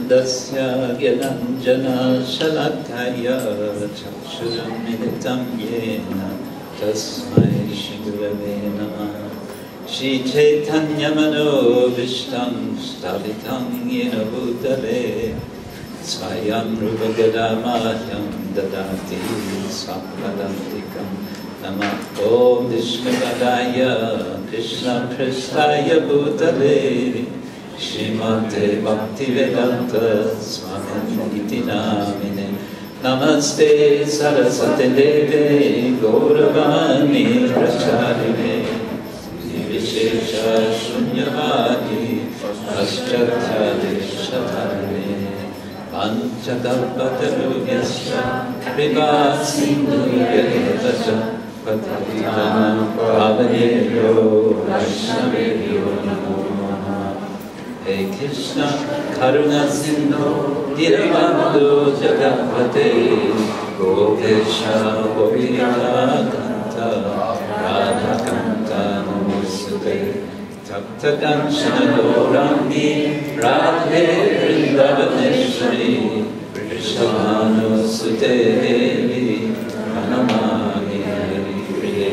Tasya Gyananjana Shalakaya Chakshuram Militam Yena Tasmai Shigurave Namah Shri Caitanya Mahaprabhu Sthapitam Yena Bhutale Swayam Rupa Gadamahyam Dadati Svapadantikam Namah Om Vishnupadaya Krishna Prasthaya Bhutale Srimate Bhaktivedanta Swami Iti Namine Namaste Saraswate Deve Gauravani Pracharine Vishesha Shunyavadi Paschatya Shatane Panchakalpatarubhyasya Kripa Sindhuyavasya Patitana Pavaneyo Vaishnavyo Namo Hey Krishna, Karuna Sindhu, Dīnabandhu Jagapate, Gopesha, Gopika Kanta, Radha Kanta Namosute, Tapta Kanchana Gaurani, Radhe Vrindavaneshwari, Vrishabhanu Sute Devi, Pranamami Hari Priye,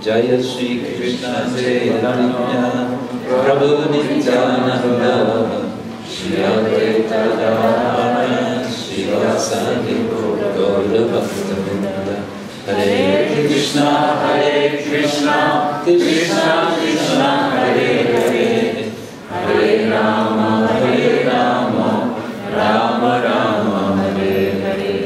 Jaya Shri Krishna Chaitanya Prabhu Nityananda, Shri Advaita Gadadhara, Shri Vasadi Gaura Bhaktavinda. Hare Krishna, Krishna Krishna, Hare Hare, Hare Rama, Rama Rama, Hare Hare.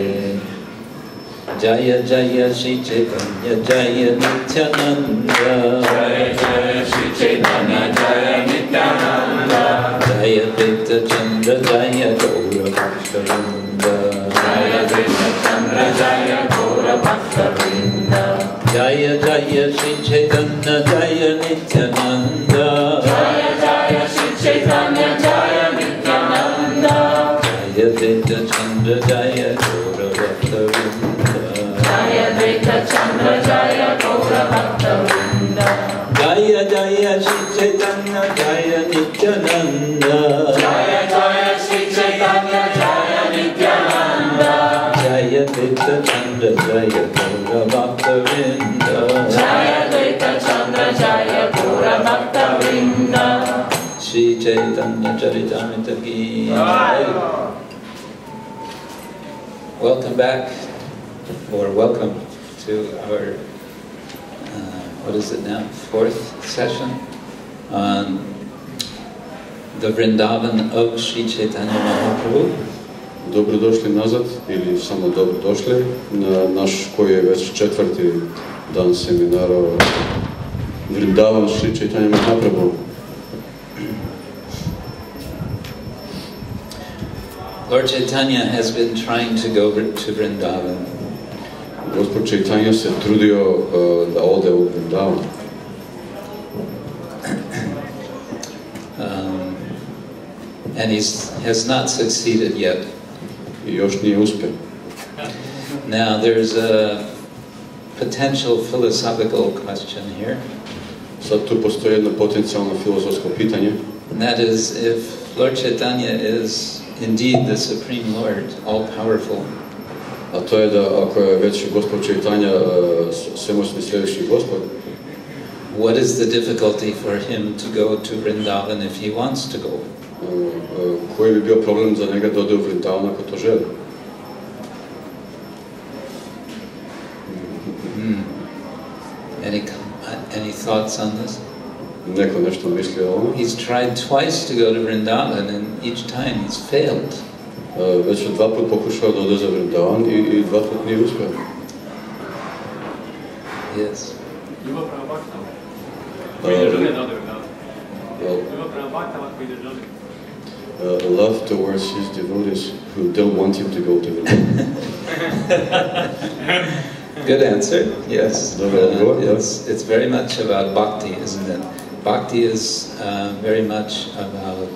Jaya Jaya Shri Chaitanya Jaya Nityananda, Jaya Jaya Shri Chaitanya Jaya Nityananda, Jaya Advaita Chandra Jaya Gaura Bhaktavinda, Jaya Advaita Chandra Jaya Gaura Bhaktavinda, Jaya Jaya Shri Chaitanya Jaya Nityananda, Jaya Jaya Shri Chaitanya Jaya Nityananda, Jaya Advaita Chandra Jaya Gaura Bhaktavinda, Jaya Advaita Chandra Jaya Gaura Bhaktavinda, Jaya Jaya Shri Chaitanya Jaya Nityananda, Jaya Jaya Shri Chaitanya Jaya Nityananda, Jaya Advaita Chandra Jaya Gaura Bhaktavinda, Jaya Advaita Chandra Jaya Gaura Bhaktavinda, Shri Chaitanya Charitamrita Ki Jai. Welcome back, or welcome to our, what is it now, 4th session on the Vrindavan of Shri Caitanya Mahaprabhu. Dobrodošli nazad, ili samo dobrodošli na naš koji je već 4. dan seminara Vrindavan Shri Caitanya Mahaprabhu. Lord Chaitanya has been trying to go to Vrindavan. Gospod Chaitanya se trudio da ode u Vrindavan. And he has not succeeded yet. I još nije uspio. Now there's a potential philosophical question here. Sad tu postoji jedno potencijalno filozofsko pitanje. And that is, if Lord Chaitanya is indeed the Supreme Lord, all-powerful, a to je da ako je već Gospod Chaitanya svemoćni svevišnji Gospod, what is the difficulty for him to go to Vrindavan if he wants to go? Koji bi bio problem za njega da ode u Vrindavan ako to želi? Any thoughts on this? Neko nešto misli o ovome? He's tried twice to go to Vrindavan and each time he's failed. Već je 2 put pokušao da ode za Vrindavan i 2 put nije uspio. Yes. Love towards his devotees who don't want him to go to Vrindavan. Good answer. Yes. It's very much about bhakti, isn't it? Bhakti is very much about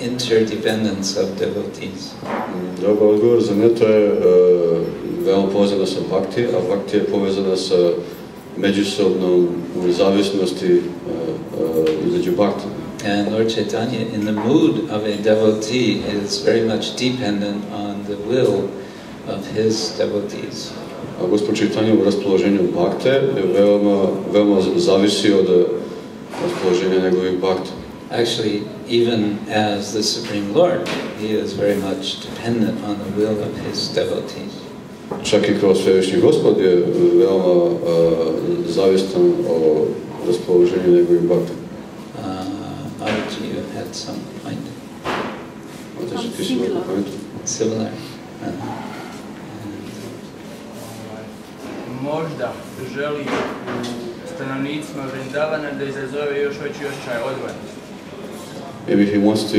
interdependence of devotees. Dobar odgovor za mene, to je veoma povezano sa bhakti, a bhakti je povezana sa međusobnom zavisnosti između bhakti. And Lord Caitanya, in the mood of a devotee, is very much dependent on the will of his devotees. A Gospod Caitanya u raspoloženju bhakte je veoma zavisi od raspoloženja njegovih bhakta. Actually, even as the Supreme Lord, he is very much dependent on the will of his devotees. Čak i kao svevišnji Gospod je veoma zavistan o raspoloženju njegovih bhakta. Mataji, you had some point? Mataji, ti si imao point? Similar. Možda želi stanovnicima Vrindavana da izazove još veći osjećaj odvojenosti. Maybe he wants to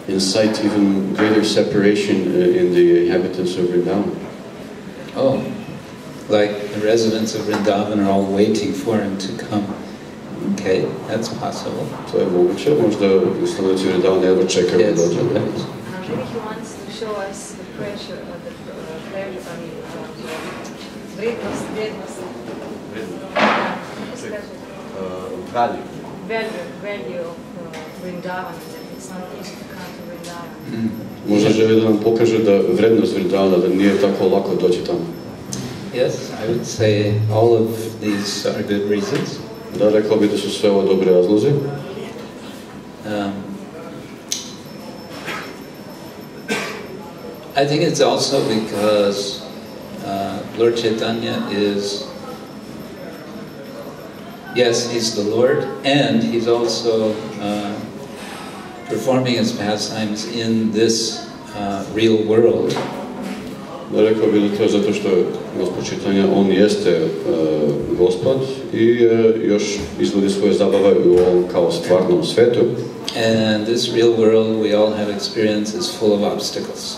incite even greater separation in the inhabitants of Vrindavan. Oh, like the residents of Vrindavan are all waiting for him to come. Okay, that's possible. To je moguće, možda stanovnici Vrindavana jedva čekaju da dođe. Maybe he wants to show us the pressure of the value of Vrindavan, that it's not easy to come to Vrindavan. Možda želi da nam pokaže da vrednost Vrindavana, da nije tako lako doći tamo. Yes, I would say all of these are good reasons. Da, rekao bih da su sve ovo dobre razlozi. I think it's also because Lord Caitanya is, yes, he's the Lord, and he's also performing his pastimes in this real world. Da, rekao bih da to je zato što Gospod Caitanya, on jeste Gospod i još izvodi svoje zabave u ovom kao stvarnom svetu. And this real world we all have experience is full of obstacles.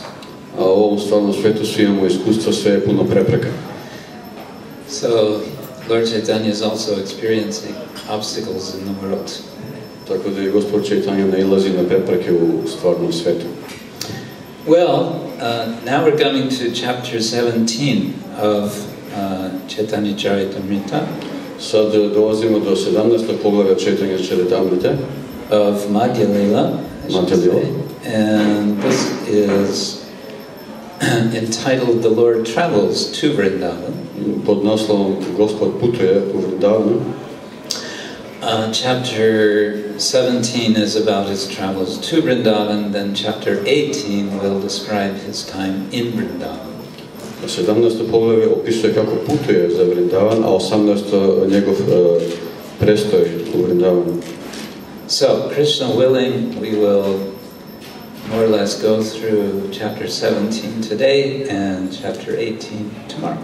A u ovom stvarnom svetu svi imamo iskustva, sve je puno prepreka. So Lord Caitanya is also experiencing obstacles in the world. Tako da i Gospod Caitanya nailazi na prepreke u stvarnom svetu. Well, now we're coming to chapter 17 of Caitanya Charitamrita. Sad dolazimo do 17. poglavlja Caitanya Charitamrite. Of Madhya Lila, and this is entitled "The Lord Travels to Vrindavan." Pod naslovom Gospod putuje u Vrindavanu. Chapter 17 is about his travels to Vrindavan, then chapter 18 will describe his time in Vrindavan. 17. poglavlje opisuje kako putuje za Vrindavan, a 18. njegov prestoj u Vrindavanu. So, Krishna willing, we will more or less go through chapter 17 today and chapter 18 tomorrow.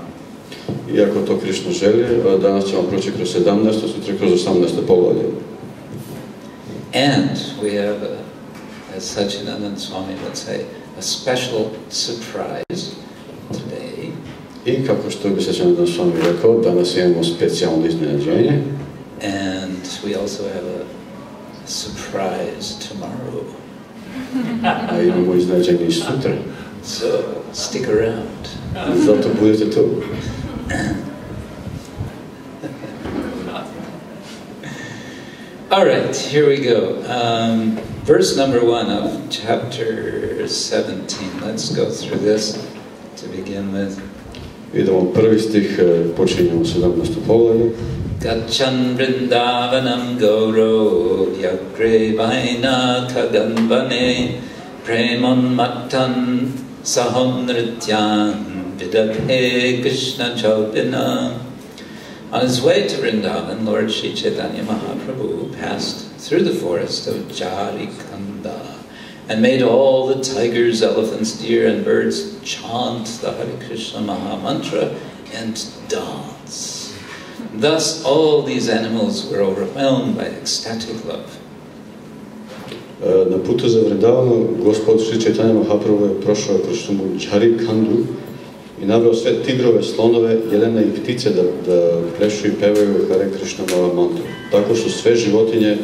Iako to Krishna želi, danas ćemo proći kroz 17. sutra kroz 18. poglavlje. And we have, as Satchidananda Swami would say, a special surprise today. I kako što bi Satchidananda Swami rekao, danas imamo specijalno iznenađenje. And we also have a surprise tomorrow. A imamo iznenađenje i sutra. So, stick around. Zato budete tu. All right, here we go. Verse number 1 of chapter 17. Let's go through this to begin with. Idemo prvi stih, počinjemo 17. poglavlje. Gachan Vrindavanam Gauro Yagre Vaina Kaganvane Premon Mattan Saham Nrityan Vidabhe Krishna Chalpina. On his way to Vrindavan, Lord Sri Caitanya Mahaprabhu passed through the forest of Jarikanda and made all the tigers, elephants, deer, and birds chant the Hare Krishna Maha Mantra and dance. Thus all these animals were overwhelmed by ecstatic love. Na putu za Vrindavanu, Gospod Sri Caitanya Mahaprabhu je prošao kroz šumu Jharikandu i naveo sve tigrove, slonove, jelene i ptice da plešu i pevaju Hare Krishna Maha Mantru. Tako su sve životinje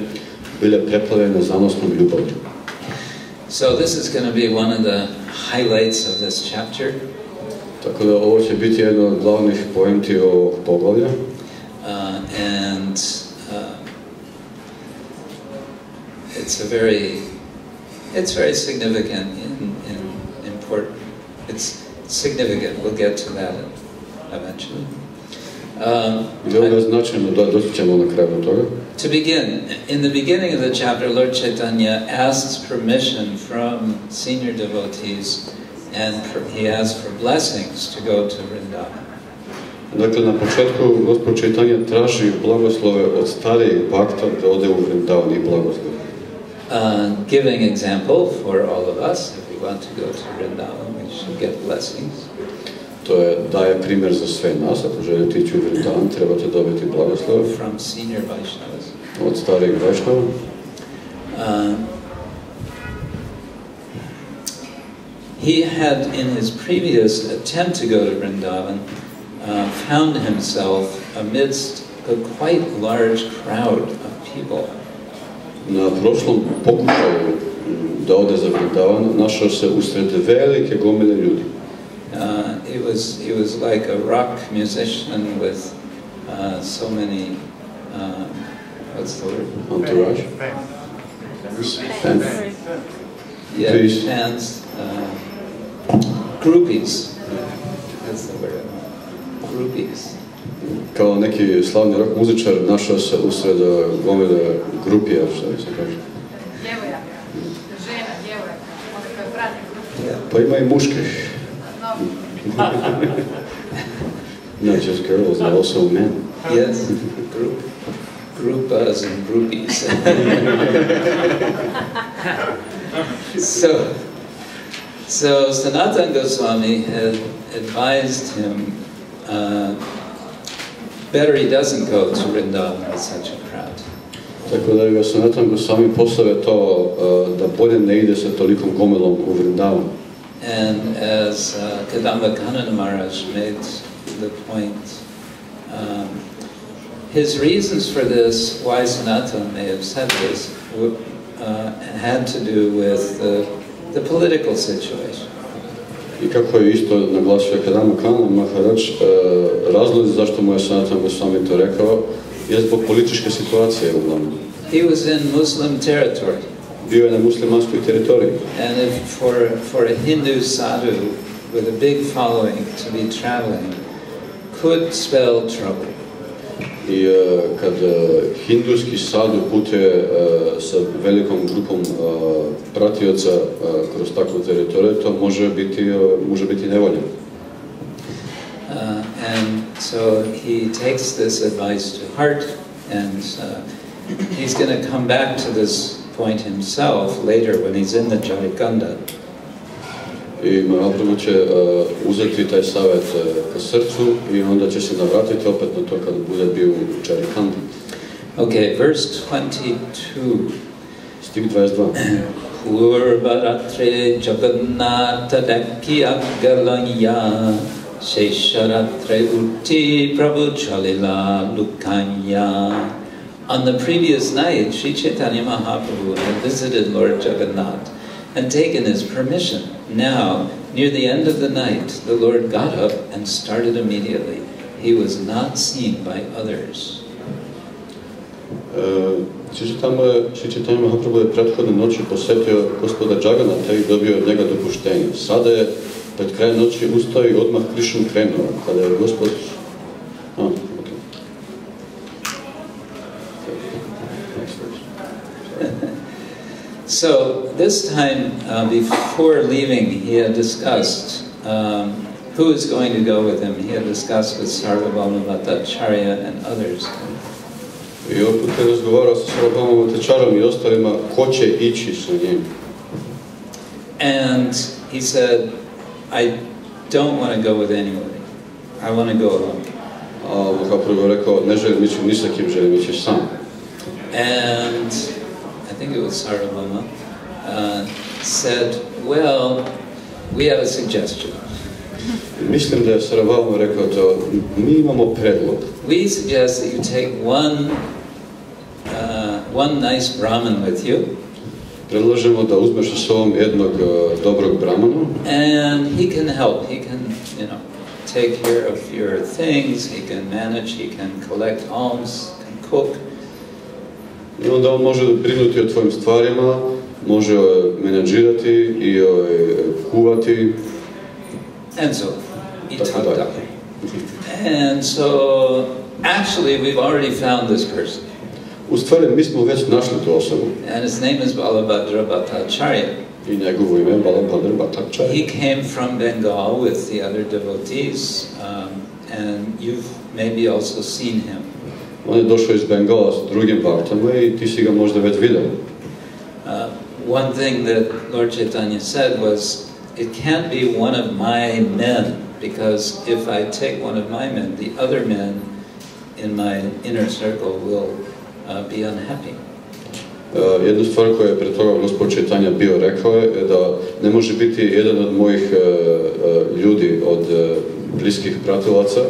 bile preplavljene zanosnom ljubavlju. So this is going to be one of the highlights of this chapter. Tako da ovo će biti jedno od glavnih pointi ovog poglavlja. it's very significant in important. It's significant. We'll get to that eventually. To begin, in the beginning of the chapter, Lord Caitanya asks permission from senior devotees, and he asks for blessings to go to Vrindavan. Dakle, na početku Gospod Caitanya traži blagoslove od starijih bhakta da ode u Vrindavan i blagoslove. Giving example for all of us, if we want to go to Vrindavan, we should get blessings. To daje primjer za sve nas, ako želite ići u Vrindavan, trebate dobiti blagoslove. From senior Vaishnavas. Od starijih Vaishnava. He had, in his previous attempt to go to Vrindavan, found himself amidst a quite large crowd of people. Na prošlom pokušaju da ode za Vrindavan, našao se usred velike gomile ljudi. He was like a rock musician with so many, what's the word? Entourage? Fans. Yeah, fans. Groupies. That's the word. Groupies. Kao neki slavni rock muzičar našao se usred gomile grupija, što bi se kaže. Djevojaka, žena, djevojaka, one koje prate grupije. Pa ima i muških. Not just girls, but also men. Yes, groupas and groupies. So Sanatana Goswami had advised him, better he doesn't go to Vrindavan with such a crowd. Tako da ga Sanatana Goswami posavjetovao da bolje ne ide sa tolikom gomilom u Vrindavan. And as Kadamba Kanana Maharaj made the point, his reasons for this, why Sanatana may have said this, had to do with the political situation. I kako je isto naglasio Kadamba Kanana Maharaj, razlozi zašto mu je Sanatana Goswami to rekao, je zbog političke situacije uglavnom. He was in Muslim territory. Bio je na muslimanskoj teritoriji. And if for a Hindu sadhu with a big following to be traveling could spell trouble. I kad hinduski sadhu putuje sa velikom grupom pratioca kroz takvu teritoriju, to može biti nevolja. And so he takes this advice to heart, and he's going to come back to this point himself later when he's in the Jharikanda. I Mahaprabhu će uzeti taj savjet ka srcu i onda će se navratiti opet na to kad bude bio u Jharikandi. Okay, verse 22. Stih 22. Purvaratre Jagannatha Dakya Galanya Shesharatre Utti Prabhu Chalila Lukanya. On the previous night, Sri Caitanya Mahaprabhu had visited Lord Jagannath and taken his permission. Now, near the end of the night, the Lord got up and started immediately. He was not seen by others. Sri Caitanya Mahaprabhu je prethodne noći posjetio gospoda Jagannatha i dobio od njega dopuštenje. Sada je pred kraj noći ustao i odmah Krishnu krenuo. Kada je gospod... So this time, before leaving, he had discussed who is going to go with him. He had discussed with Sarvabhauma Bhattacharya and others. I opet je razgovarao sa Sarvabhauma Bhattacharyom i ostalima ko će ići sa njim. And he said, I don't want to go with anybody. I want to go alone. A Mahaprabhu je rekao, ne želim ići ni sa kim, želim ići sam. And I think it was Sarvabhauma, said, well, we have a suggestion. Mislim da je Sarvabhauma rekao to, mi imamo predlog. We suggest that you take one nice Brahmin with you. Predlažemo da uzmeš sa sobom jednog dobrog Brahmana. And he can help. He can, take care of your things. He can manage. He can collect alms. Can cook. I onda on može brinuti o tvojim stvarima, može menadžirati i kuvati. And so, and so, actually, we've already found this person. U stvari, mi smo već našli tu osobu. And his name is Balabhadra Bhattacharya. I njegovo ime je Balabhadra Bhattacharya. He came from Bengal with the other devotees, and you've maybe also seen him. On je došao iz Bengala s drugim bhaktama i ti si ga možda već vidio. One thing that Lord Chaitanya said was, it can't be one of my men, because if I take one of my men, the other men in my inner circle will be unhappy. Jednu stvar koju je pre toga gospod Chaitanya bio rekao je da ne može biti jedan od mojih ljudi, od bliskih pratilaca,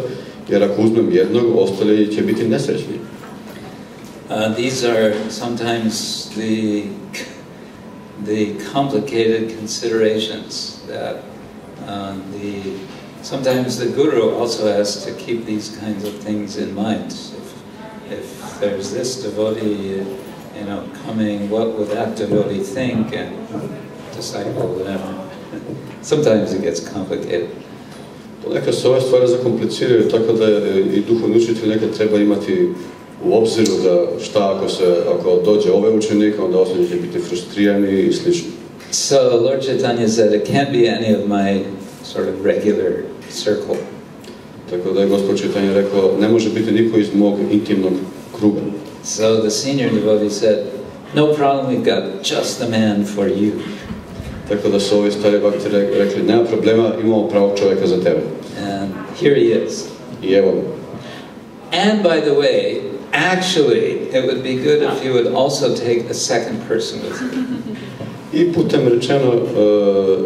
jer ako uzmem jednog, ostali će biti nesrećni. These are sometimes the complicated considerations that sometimes the guru also has to keep these kinds of things in mind. If there's this devotee, coming, what would that devotee think, and disciple, whatever. Sometimes it gets complicated. Ponekad se ove stvari zakompliciraju, tako da i duhovni učitelj nekad treba imati u obziru da ako dođe ovaj učenik, onda ostali će biti frustrirani i slično. So Lord Chaitanya said it can't be any of my sort of regular circle. Tako da je gospod Chaitanya rekao, ne može biti niko iz mog intimnog kruga. So the senior devotee said, no problem, we've got just the man for you. Tako da su ovi stari bhakti rekli, nema problema, imamo pravog čovjeka za tebe. And here he is. I evo. And by the way, actually, it would be good if you would also take a second person with you. I putem rečeno,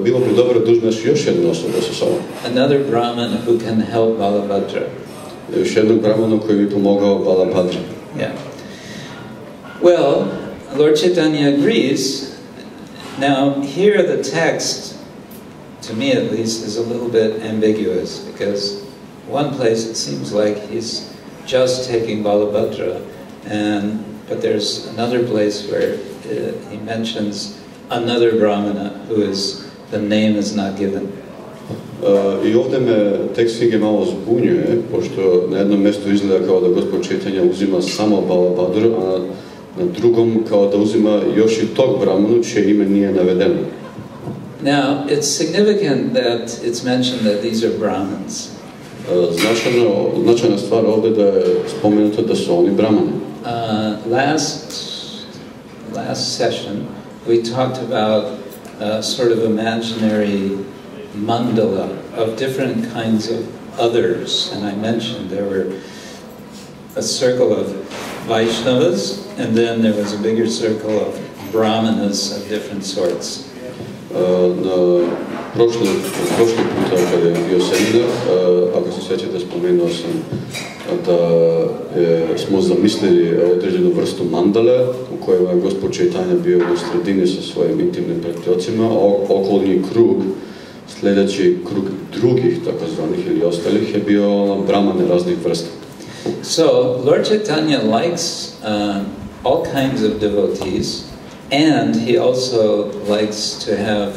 bilo bi dobro da uzmeš još jednu osobu sa sobom. Another Brahman who can help Balabhadra. Još jednog Brahmana koji bi pomogao Balabhadri. Yeah. Well, Lord Chaitanya agrees. Now, here the text, to me at least, is a little bit ambiguous, because one place it seems like he's just taking Balabhadra, but there's another place where he mentions another Brahmana the name is not given. I ovdje me tekst knjige malo zbunjuje, pošto na jednom mjestu izgleda kao da gospod Chaitanya uzima samo Balabhadru, a na drugom kao da uzima još i tog Brahmanu, čije ime nije navedeno. Now, it's significant that it's mentioned that these are Brahmins. Značajna stvar ovdje da je spomenuto da su oni Brahmani. Last session, we talked about sort of imaginary mandala of different kinds of others, and I mentioned there were a circle of Vaishnavas, and then there was a bigger circle of Brahmanas of different sorts. Prošli puta kada je bio seminar, ako se sjećate, spomenuo sam da smo zamislili određenu vrstu mandale u kojoj je gospod Chaitanya bio u sredini sa svojim intimnim pratiocima, a okolni krug, sljedeći krug drugih takozvanih ili ostalih je bio brahmane raznih vrsta. So, Lord Chaitanya likes all kinds of devotees, and he also likes to have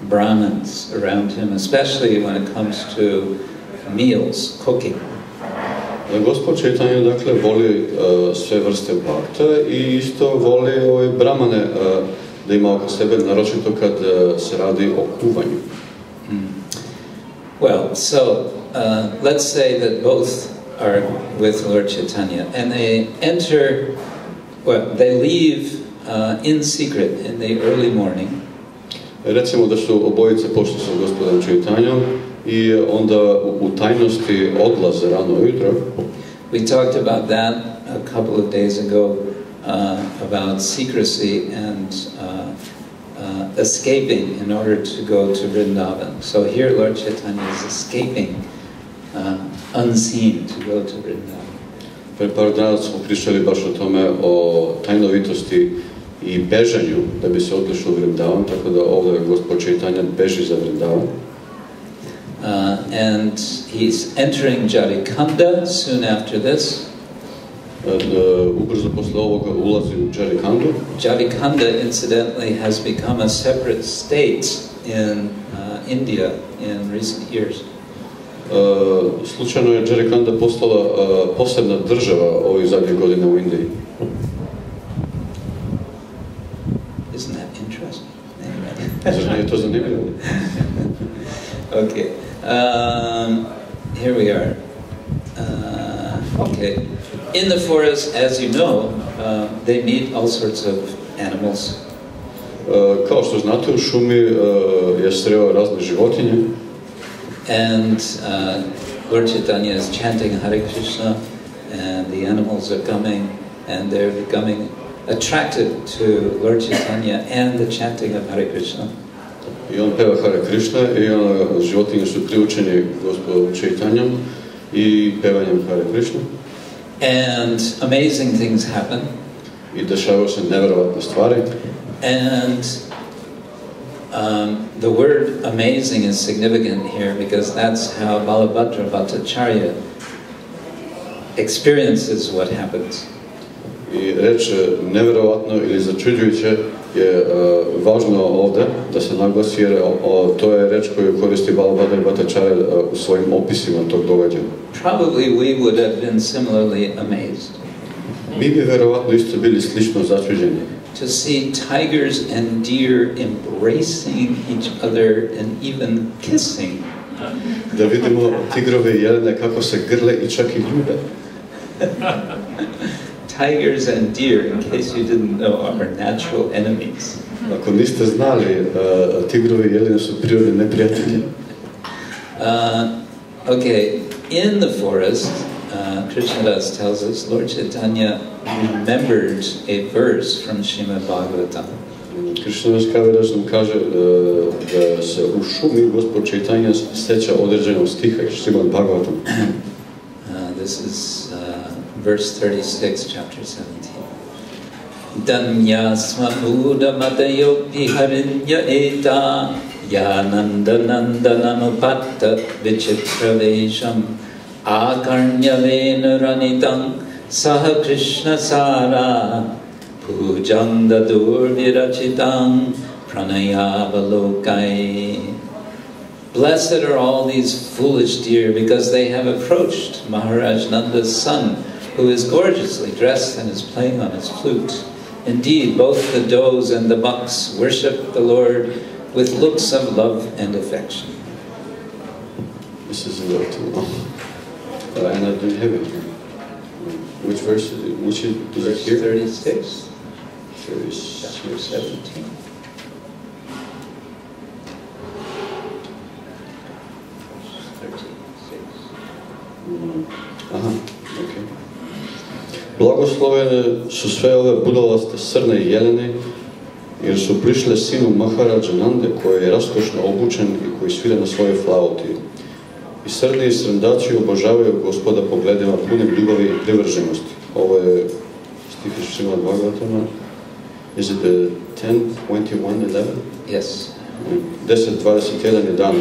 Brahmins around him, especially when it comes to meals, cooking. Gospod Chaitanya dakle voli sve vrste bhakta i isto voli brahmane da ima oko sebe, naročito kad se radi o kuvanju. Well, so let's say that both are with Lord Chaitanya, and they leave in secret in the early morning. Recimo da su obojice pošli sa gospodom Chaitanyom i onda u tajnosti odlaze rano ujutro. We talked about that a couple of days ago, about secrecy and escaping in order to go to Vrindavan. So here Lord Chaitanya is escaping unseen to go to Vrindavan. Pre par dana smo pričali baš o tome, o tajnovitosti i bežanju da bi se otišao u Vrindavan, tako da ovdje gospod Chaitanya beži za Vrindavan. And he's entering Jharikanda soon after this. Ubrzo posle ovoga ulazi u Jharikandu. Jharikanda, incidentally, has become a separate state in India in recent years. Slučajno je Jharikanda postala posebna država ovih zadnjih godina u Indiji. Isn't that interesting? Zar nije to zanimljivo? Okay. Here we are. Okay. In the forest, as you know, they meet all sorts of animals. Kao što znate, u šumi je sreo razne životinje. And Lord Chaitanya is chanting Hare Krishna, and the animals are coming, and they're becoming attracted to Lord Chaitanya and the chanting of Hare Krishna. I on peva Hare Krishna i životinje su priučeni gospodu Chaitanjom i pevanjem Hare Krishna. And amazing things happen. I dešavaju se nevjerovatne stvari. And the word amazing is significant here because that's how Balabhadra Bhattacharya experiences what happens. I reč nevjerovatno ili začuđujuće je važno ovdje da se naglasi jer to je reč koju koristi Balabhadra Bhattacharya u svojim opisima tog događaja. Probably we would have been similarly amazed. Mi bi vjerovatno isto bili slično začuđeni. To see tigers and deer embracing each other and even kissing. Da vidimo tigrove i jelene kako se grle i čak i ljube. Tigers and deer, in case you didn't know, are natural enemies. Ako niste znali, tigrovi i jelene su prirodni neprijatelji. Okay, in the forest, Krishnadas tells us, Lord Chaitanya remembered a verse from Srimad Bhagavatam. Krishnadas Kaviraž nam kaže da se u šumi Gospod Chaitanya seća određenog stiha iz Srimad Bhagavatam. This is verse 36, chapter 17. Danyasma udamatayopi harinya eta yanandanandananupatta vichitravesham akarnyavena ranitang saha Krishna sara pujang dadur virachitang pranayavalokai. Blessed are all these foolish deer because they have approached Maharaj Nanda's son, who is gorgeously dressed and is playing on his flute. Indeed, both the does and the bucks worship the Lord with looks of love and affection. This is a little too long. And I didn't have it here. Which verse is it? Which is Verse it here? 36, 36. chapter 17. Aha, okay. Blagoslovene su sve ove budalaste srne i jelene, jer su prišle sinu Maharaja Nande, koji je raskošno obučen i koji svira na svojoj flauti. I srni i srndači obožavaju Gospoda pogledima punim ljubavi i privrženosti. Ovo je stih iz Srimad Bhagavatama. Is it the 10:21:11? Yes. 10:21:11.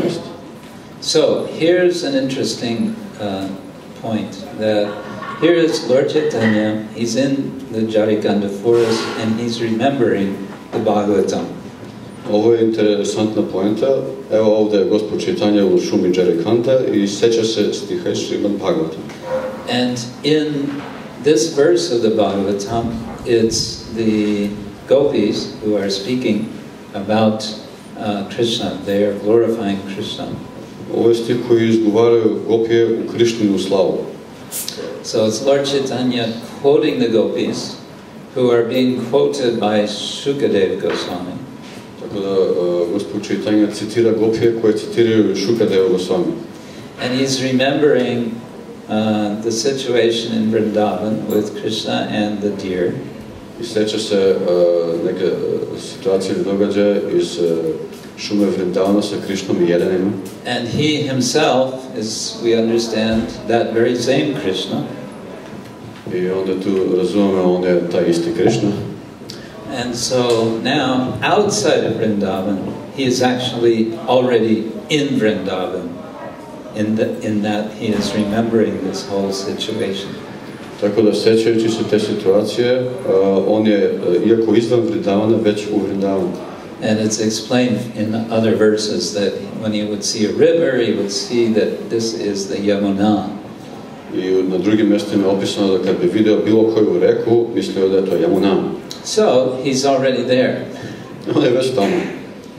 So, here's an interesting point, that here is Lord Chaitanya, he's in the Jharikanda forest and he's remembering the Bhagavatam. Ovo je interesantna poenta. Evo ovdje je Gospod Chaitanya u šumi Jharikanda i seća se stiha iz Srimad Bhagavatam. And in this verse of the Bhagavatam, it's the gopis who are speaking about Krishna. They are glorifying Krishna. Ovo je stih koji izgovaraju gopije u Krišninu slavu. So it's Lord Chaitanya quoting the gopis, who are being quoted by Shukadev Goswami. Tako da Gospod Chaitanya citira gopije koje citiraju Shukadeva Goswami. And he's remembering the situation in Vrindavan with Krishna and the deer. I seća se neke situacije ili događaje iz šume Vrindavana sa Krišnom i jelenima. And he himself is, we understand, that very same Krishna. I onda tu razumemo, on je taj isti Krišna. And so now, outside of Vrindavan, he is actually already in Vrindavan, in that he is remembering this whole situation. Tako da, sjećajući se te situacije, on je, iako izvan Vrindavana, već u Vrindavanu. And it's explained in other verses that when he would see a river, he would see that this is the Yamuna. I na drugim mjestima je opisano da kad bi vidio bilo koju reku, mislio da je to Yamuna. So, he's already there. On je već tamo.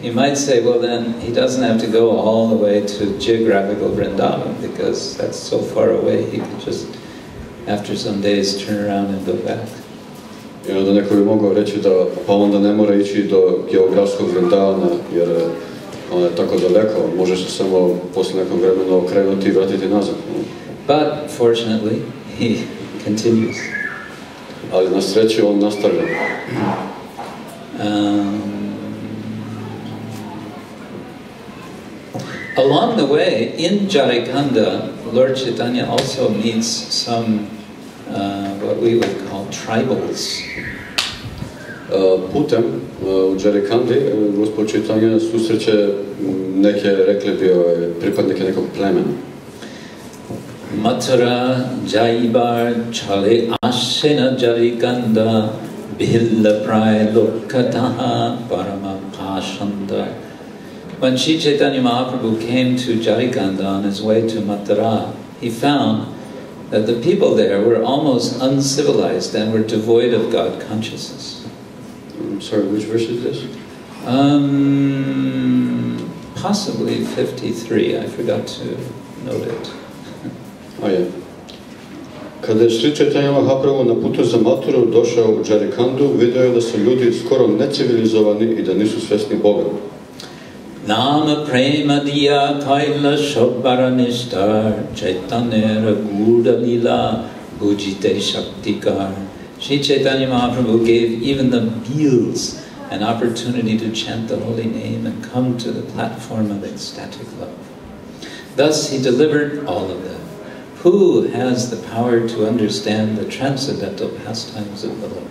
You might say, well then, he doesn't have to go all the way to geographical Vrindavan because that's so far away, he could just, after some days, turn around and go back. I onda neko bi mogao reći da pa onda ne mora ići do geografskog Vrindavana jer on je tako daleko, može se samo posle nekog vremena okrenuti i vratiti nazad. But fortunately, he continues. Ali na sreću on nastavlja. Along the way, in Jharikanda, Lord Chaitanya also meets some what we would call tribals. Putem u Jharikandi Gospod Chaitanya susreće neke, rekli bi, pripadnike nekog plemena. Mathura Jaibar Chale Ashena Jharikanda Bhilla Pray Lokataha Parama Pashanda. When Sri Caitanya Mahaprabhu came to Jharikanda on his way to Mathura, he found that the people there were almost uncivilized and were devoid of God consciousness. I'm sorry, which verse is this? Possibly 53, I forgot to note it. Kada je Sri Caitanya Mahaprabhu na putu za Mathuru došao u Jharikandu, vidio je da su ljudi skoro necivilizovani i da nisu svesni Boga. Nama prema diya kaila shobharanishtar Chaitanya guda lila bhujite shaktikar. Sri Caitanya Mahaprabhu gave even the beels an opportunity to chant the holy name and come to the platform of ecstatic love. Thus he delivered all of them. Who has the power to understand the transcendental pastimes of the Lord?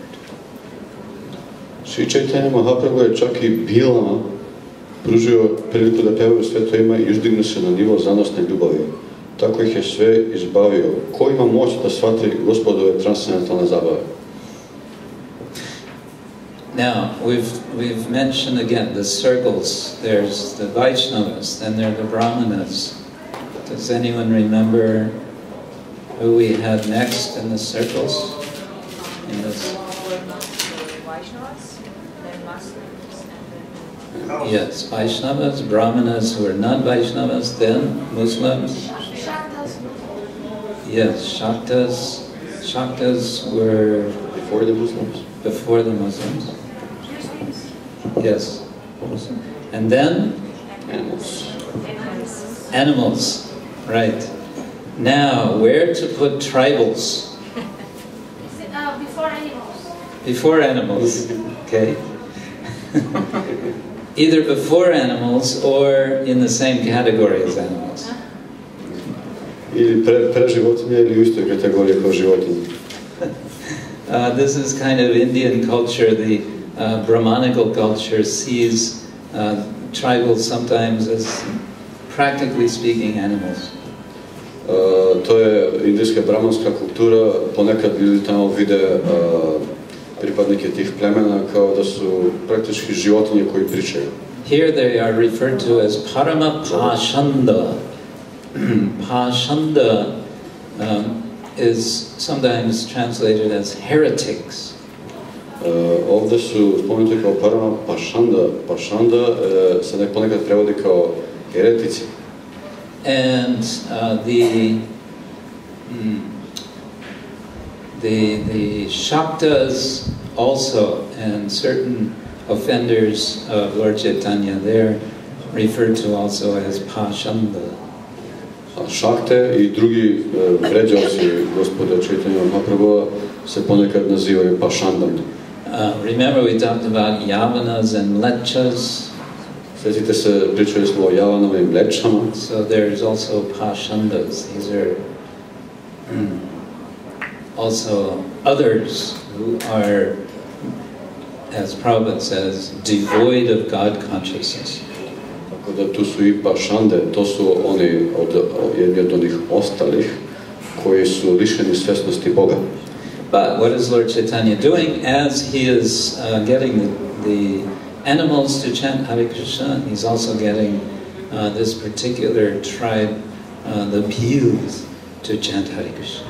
Sri Caitanya Mahaprabhu je čak i bilama pružio priliku da pevaju sveto ime i uzdignu se na nivo zanosne ljubavi. Tako ih je sve izbavio. Ko ima moć da shvati Gospodove transcendentalne zabave? Now, we've mentioned again the circles. There's the Vaishnavas, then there are the Brahmanas. Does anyone remember who we had next in the circles? In this? Yes, Vaishnavas, Brahmanas who are not Vaishnavas, then Muslims. Yes, Shaktas. Shaktas were Before the Muslims. Before the Muslims. Yes. And then? Animals. Animals. Right. Now, where to put tribals? Before animals. Before animals. Okay. Either before animals or in the same category as animals. Ili pre životinje ili u istoj kategoriji kao životinje. This is kind of Indian culture. The Brahmanical culture sees tribals sometimes as, practically speaking, animals. To je indijska brahmanska kultura, ponekad ljudi tamo vide pripadnike tih plemena kao da su praktički životinje koji pričaju. Here they are referred to as Parama Pashanda. Pashanda is sometimes translated as heretics. Ovdje su spomenuti kao Parama Pashanda. Pashanda se ponekad prevodi kao heretici. And the Shaktas also, and certain offenders of Lord Chaitanya, they're referred to also as Pashanda. Šakte i drugi vređalci Gospoda Chaitanya Mahaprabhu se ponekad nazivaju Pashandama. Remember we talked about Yavanas and Mlechas. Sjetite se, pričali smo o Javanama i Mlečama. So there's also Pashandas. These are also others who are, as Prabhupada says, devoid of God consciousness. Tako da tu su i Pašande, to su oni jedni od onih ostalih koji su lišeni svjesnosti Boga. But what is Lord Chaitanya doing as he is getting the animals to chant Hare Krishna? He's also getting this particular tribe, the Bhils, to chant Hare Krishna.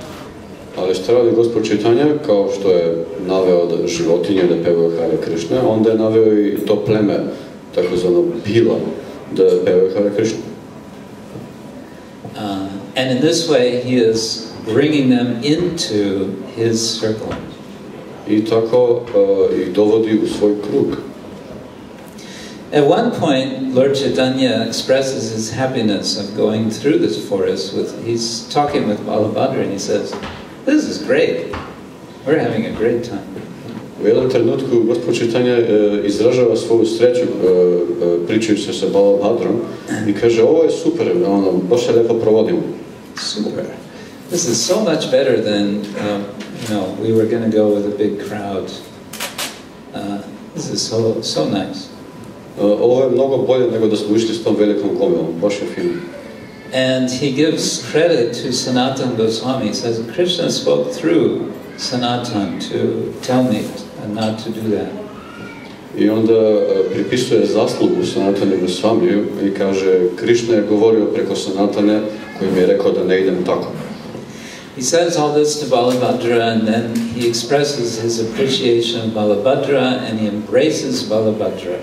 Ali što radi Gospod Chaitanya, kao što je naveo da životinje da pevaju Hare Krishna, onda je naveo i to pleme, takozvano Bhila, da pevaju Hare Krishna. And in this way he is bringing them into his circle. I tako ih dovodi u svoj krug. At one point, Lord Chaitanya expresses his happiness of going through this forest. He's talking with Balabhadra and he says, "This is great. We're having a great time." U jednom trenutku Gospod Chaitanya izražava svoju sreću pričajući se sa Balabhadrom i kaže, ovo je super, baš se lepo provodimo. Super. This is so much better than, we were going to go with a big crowd. This is so nice. Ovo je mnogo bolje nego da smo išli s tom velikom gomilom, baš je fino. And he gives credit to Sanatan Goswami. He says, Krishna spoke through Sanatan to tell me not to do that. I onda pripisuje zaslugu Sanatane Gosvamiju i kaže, Krishna je govorio preko Sanatane koji mi je rekao da ne idem tako. He says all this to Balabhadra and then he expresses his appreciation of Balabhadra and he embraces Balabhadra.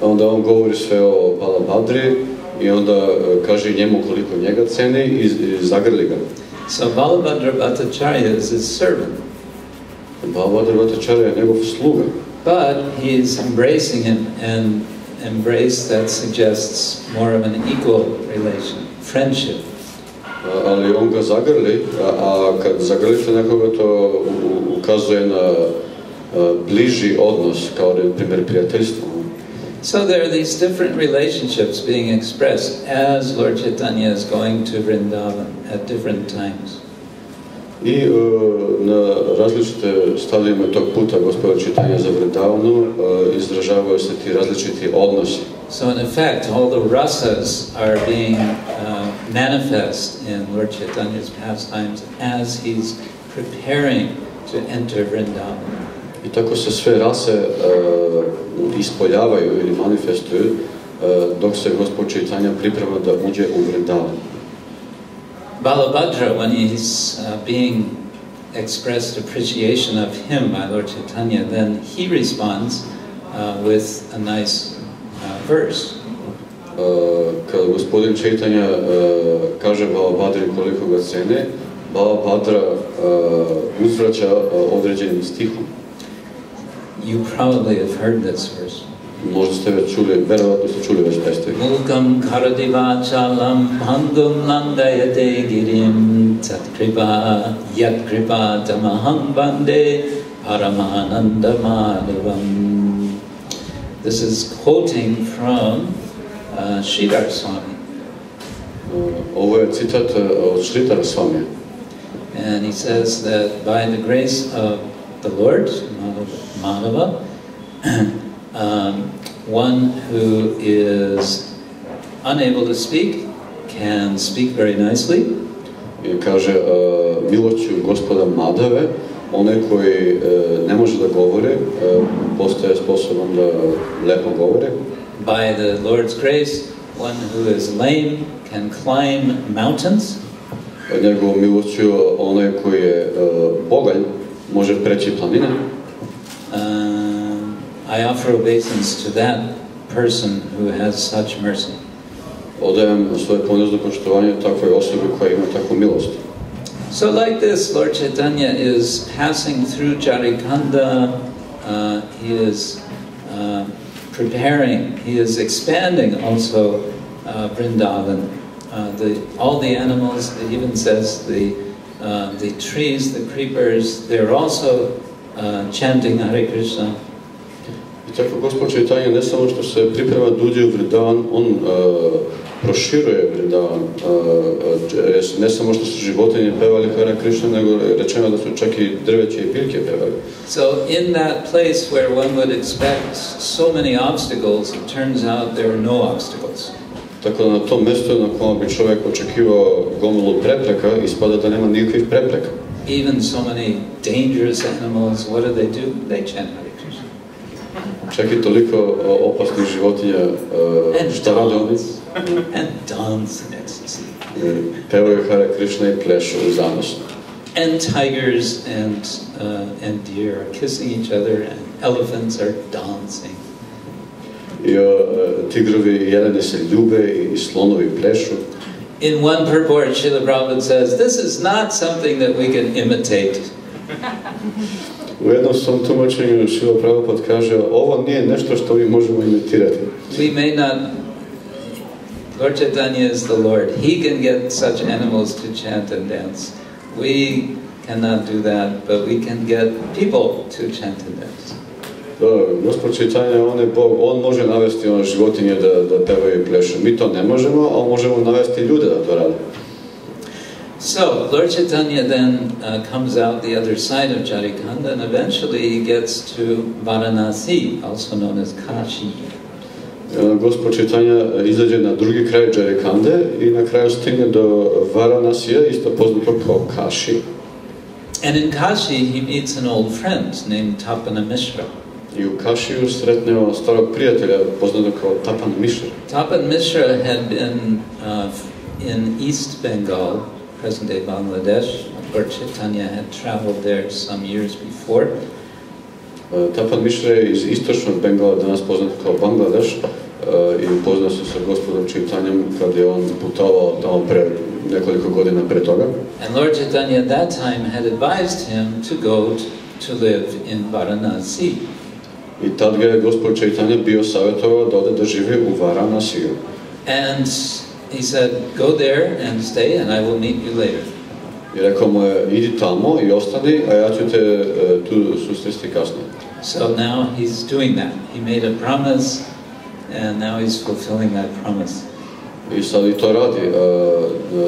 Onda on govori sve o Balabhadri i onda kaže njemu koliko njega ceni i zagrli ga. So Balabhadra Bhattacharya is his servant. Balabhadra Bhattacharya je njegov sluga. But he is embracing him, and embrace that suggests more of an equal relation, friendship. Ali on ga zagrli, a kad zagrlite nekoga to ukazuje na bliži odnos, kao na primjer prijateljstvo. So there are these different relationships being expressed as Lord Chaitanya is going to Vrindavan at different times. I na različite stadijima tog puta Gospoda Chaitanya za Vrindavanu izražavaju se ti različiti odnosi. So in effect, all the rasas are being manifest in Lord Chaitanya's pastimes as he's preparing to enter Vrindavan. I tako se sve rase ispoljavaju ili manifestuju dok se Gospod Chaitanya priprema da uđe u Vrindavan. Balabhadra, when he's being expressed appreciation of him by Lord Chaitanya, then he responds with a nice verse. Kada gospodin Chaitanya kaže Balabhadri koliko ga cene, Balabhadra uzvraća određenim stihom. You probably have heard this verse. Možda ste već čuli, verovatno ste čuli već taj stih. Mulkam karadivachalam bhangum landayate girim tatkripa yatkripa tamaham bande paramananda madhavam. This is quoting from Sridhar Swami. Ovo je citat od Sridhara Swamija. And he says that by the grace of the Lord, Madhava, one who is unable to speak can speak very nicely. I kaže, milošću gospoda Madhave, onaj koji ne može da govori, postaje sposoban da lepo govori. By the Lord's grace, one who is lame can climb mountains. Njegovom milošću, onaj koji je bogalj, može preći planine. I offer obeisance to that person who has such mercy. Odajem svoje ponizno poštovanje takvoj osobi koja ima takvu milost. So like this, Lord Chaitanya is passing through Jharikanda. He is preparing. He is expanding also Vrindavan. All the animals. It even says the trees, the creepers. They're also chanting Hare Krishna. I tako Gospod Chaitanya ne samo što se priprema da uđe u Vrindavan, on proširuje Vrindavan. Ne samo što su životinje pevali Hare Krishna, nego rečeno da su čak i drveće i biljke pevali. So in that place where one would expect so many obstacles, it turns out there are no obstacles. Tako da na tom mjestu na kojem bi čovjek očekivao gomilu prepreka, ispada da nema nikakvih prepreka. Even so many dangerous animals, what do? They chant Hare Krishna. Čak i toliko opasnih životinja, šta rade oni? And dance in ecstasy. Pevaju Hare Krishna i plešu u zanosu. And tigers and deer are kissing each other, and elephants are dancing. I tigrovi i jeleni se ljube i slonovi plešu. In one purport, Srila Prabhupada says, this is not something that we can imitate. U jednom svom tumačenju Srila Prabhupada kaže, ovo nije nešto što mi možemo imitirati. We may not. Lord Chaitanya is the Lord. He can get such animals to chant and dance. We cannot do that, but we can get people to chant and dance. Gospod Chaitanya, on je Bog, on može navesti one životinje da pevaju i plešu. Mi to ne možemo, ali možemo navesti ljude da to rade. So, Lord Chaitanya then comes out the other side of Jharikanda, and eventually he gets to Varanasi, also known as Kashi. Gospod Chaitanya izađe na drugi kraj Jharikande i na kraju stigne do Varanasija, isto poznato kao Kashi. And in Kashi he meets an old friend named Tapana Mishra. I u Kashiju sretneo starog prijatelja poznato kao Tapan Mishra. Tapan Mishra had been in East Bengal, present-day Bangladesh. Lord Chaitanya had traveled there some years before. Tapan Mishra je iz istočnog Bengala, danas poznat kao Bangladeš, i upoznao se sa gospodom Chaitanjem kad je on putovao tamo pre nekoliko godina pre toga. And Lord Chaitanya at that time had advised him to go to live in Varanasi. I tad ga je gospod Chaitanya bio savjetovao da ode da živi u Varanasiju. And he said, go there and stay and I will meet you later. I rekao mu je, idi tamo i ostani, a ja ću te tu susresti kasnije. So now he's doing that. He made a promise and now he's fulfilling that promise. I sad i to radi,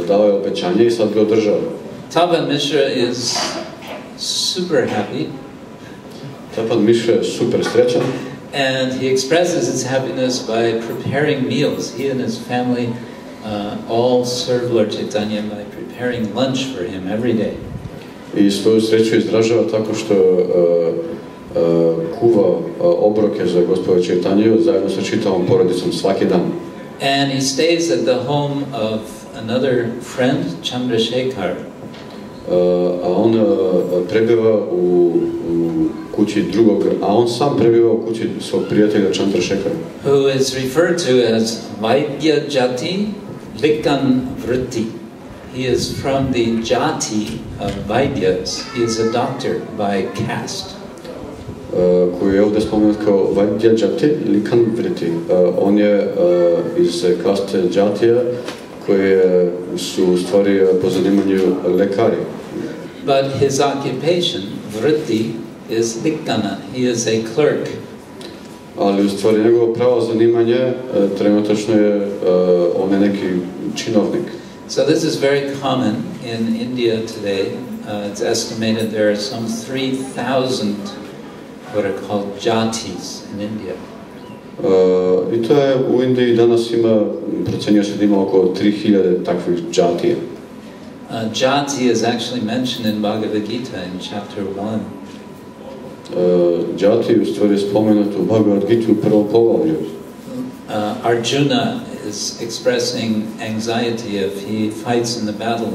dao je obećanje i sad ga održava. Tapan Mishra is super happy. Tapan Mishra je super srećan. And he expresses his happiness by preparing meals. He and his family all serve Lord Chaitanya by preparing lunch for him every day. I svoju sreću izražava tako što kuva obroke za gospoda Chaitanju zajedno sa čitavom porodicom svaki dan. And he stays at the home of another friend, Chandrasekhar. A on prebiva u kući drugog, a on sam prebiva u kući svog prijatelja Chandrasekhara. Who is referred to as Vaidya Jati Likan Vritti. He is from the Jati of Vaidyas. He is a doctor by caste. Koji je ovdje spomenut kao Vaidya Jati Likan Vritti. On je iz kaste Jatija koji su u stvari po zanimanju lekari. But his occupation, Vritti, is Likana. He is a clerk. Ali u stvari njegovo pravo zanimanje trenutačno je on je neki činovnik. So this is very common in India today. It's estimated there are some 3,000 what are called jatis in India. I to je u Indiji danas ima, procenjuje se da ima oko 3,000 takvih džatija. Jati is actually mentioned in Bhagavad Gita in chapter 1. Džati u stvari spomenut u Bhagavad Gita u prvom poglavlju. Arjuna is expressing anxiety if he fights in the battle.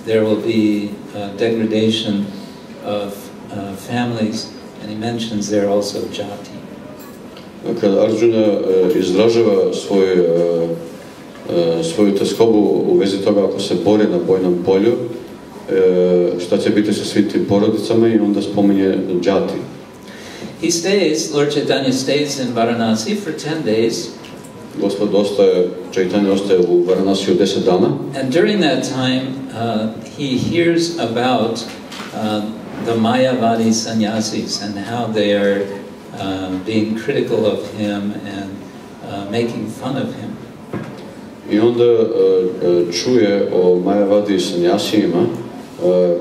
There will be degradation of families, and he mentions there also jati. Kad Arjuna izražava svoju teskobu u vezi toga ako se bori na bojnom polju, šta će biti sa svim tim porodicama, i onda spominje džati. He stays, Lord Chaitanya stays in Varanasi for 10 days. Gospod Chaitanya ostaje u Varanasiju 10 dana. And during that time, he hears about the Mayavadi sannyasis and how they are being critical of him and making fun of him. I onda čuje o Mayavadi sannyasijima,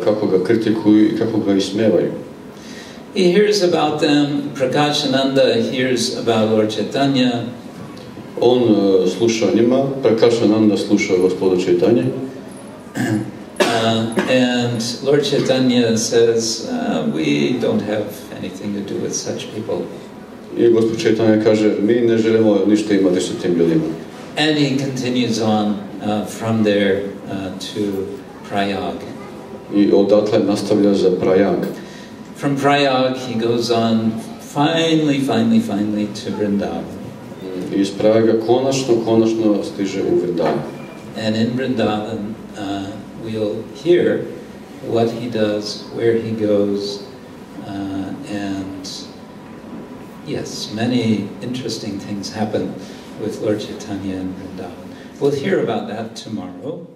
kako ga kritikuju i kako ga ismevaju. He hears about them. Prakashananda hears about Lord Chaitanya. On sluša njima, Prakasha Nanda sluša gospodu Chaitanje. And Lord Chaitanya says, we don't have anything to do with such people. I gospod Chaitanya kaže, mi ne želimo ništa imati sa tim ljudima. And he continues on from there to Prayag. I odatle nastavlja za Prayag. From Prayag he goes on finally to Vrindavan. I iz Prayaga konačno stiže u Vrindavan. And in Vrindavan we'll hear what he does, where he goes, and yes, many interesting things happen with Lord Chaitanya in Vrindavan. We'll hear about that tomorrow.